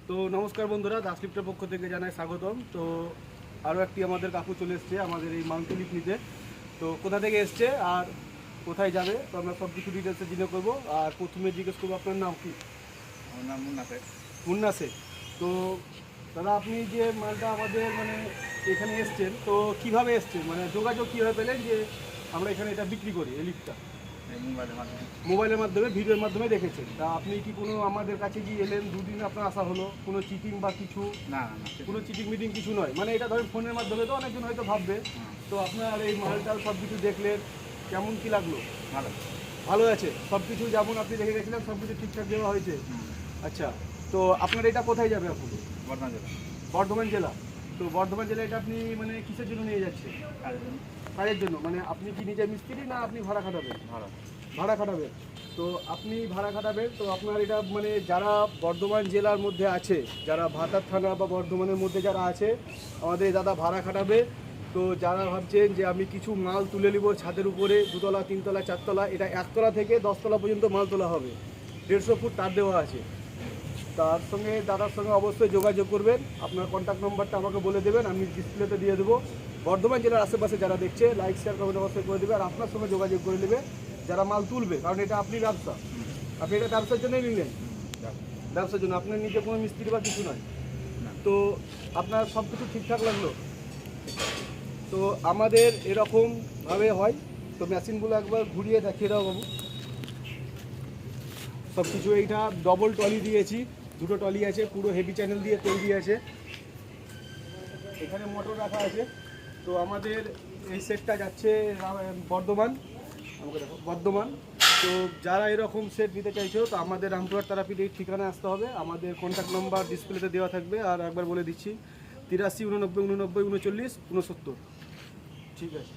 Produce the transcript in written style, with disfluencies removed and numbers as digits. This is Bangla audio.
তো নমস্কার বন্ধুরা, দাস লিফটের পক্ষ থেকে জানাই স্বাগতম। তো আরও একটি আমাদের কাকু চলে এসছে আমাদের এই মাউন্ট লিফট নিতে। তো কোথা থেকে এসছে আর কোথায় যাবে তো আমরা সব কিছু ডিটেলসে জেনে করবো। আর প্রথমে জিজ্ঞেস করবো আপনার নাম কি? আমার নাম মুন্না শেখ। মুন্না শেখ। তো দাদা, আপনি যে মালটা আমাদের মানে এখানে এসছেন, তো কিভাবে এসছেন, মানে যোগাযোগ কীভাবে পেলেন যে আমরা এখানে এটা বিক্রি করি এই লিফটটা? মোবাইলের মাধ্যমে ভিডিওর মাধ্যমে দেখেছেন। তা আপনি কি কোনো আমাদের কাছে কি এলেন, দুদিন আপনার আসা হলো, কোনো চিটিং বা কিছু? না, কোনো চিটিং মিটিং কিছু নয়, মানে এটা ধরেন ফোনের মাধ্যমে তো অনেকজন হয়তো ভাববে। তো আপনার এই মালটাল সব কিছু দেখলেন, কেমন কি লাগলো? ভালো আছে সব কিছু, যেমন আপনি দেখে গেছিলেন সব কিছু ঠিকঠাক দেওয়া হয়েছে। আচ্ছা, তো আপনার এটা কোথায় যাবে এখন? বর্ধমান জেলা। বর্ধমান জেলা। তো বর্ধমান জেলা এটা আপনি মানে কিসের জন্য নিয়ে যাচ্ছেন? কাজের জন্য। মানে আপনি কি নিজে মিস্ত্রি না আপনি ভাড়া খাটাবেন? ভাড়া খাটাবেন। তো আপনি ভাড়া খাটাবেন, তো আপনার এটা মানে যারা বর্ধমান জেলার মধ্যে আছে, যারা ভাতার থানা বা বর্ধমানের মধ্যে যারা আছে, আমাদের দাদা ভাড়া খাটাবে। তো যারা ভাবছেন যে আমি কিছু মাল তুলে নিব ছাদের উপরে, 2 তলা 3 তলা 4 তলা, এটা 1 তলা থেকে 10 তলা পর্যন্ত মাল তোলা হবে। 150 ফুট তার দেওয়া আছে। তার সঙ্গে দাদার সঙ্গে অবশ্যই যোগাযোগ করবেন। আপনার কন্ট্যাক্ট নম্বরটা আমাকে বলে দেবেন, আমি ডিসপ্লেতে দিয়ে দেবো। বর্ধমান জেলার আশেপাশে যারা দেখছে লাইক শেয়ার কমেন্ট অবশ্যই করে দেবে। আর আপনার সঙ্গে যোগাযোগ করে নেবে যারা মাল তুলবে, কারণ এটা আপনি ব্যবসা, আপনি এটা ব্যবসার জন্যই নিলেন, ব্যবসার জন্য, আপনার নিজে কোনো মিস্ত্রি বা কিছু নয়। তো আপনার সব কিছু ঠিকঠাক লাগলো? তো আমাদের এরকমভাবে হয়। তো মেশিনগুলো একবার ঘুরিয়ে দেখিয়ে দাও বাবু। সব কিছু এইটা ডবল টলি দিয়েছি, 2টো টলি আছে, পুরো হেভি চ্যানেল দিয়ে তৈরি আছে। এখানে মোটর রাখা আছে। তো আমাদের এই সেটটা যাচ্ছে বর্ধমান, আমাকে দেখো বর্ধমান। তো যারা এরকম সেট নিতে চাইছো, তো আমাদের রামপুরহাট তারাপীঠ এই ঠিকানায় আসতে হবে। আমাদের কন্ট্যাক্ট নাম্বার ডিসপ্লেতে দেওয়া থাকবে, আর একবার বলে দিচ্ছি 83 89 89 39 69। ঠিক আছে।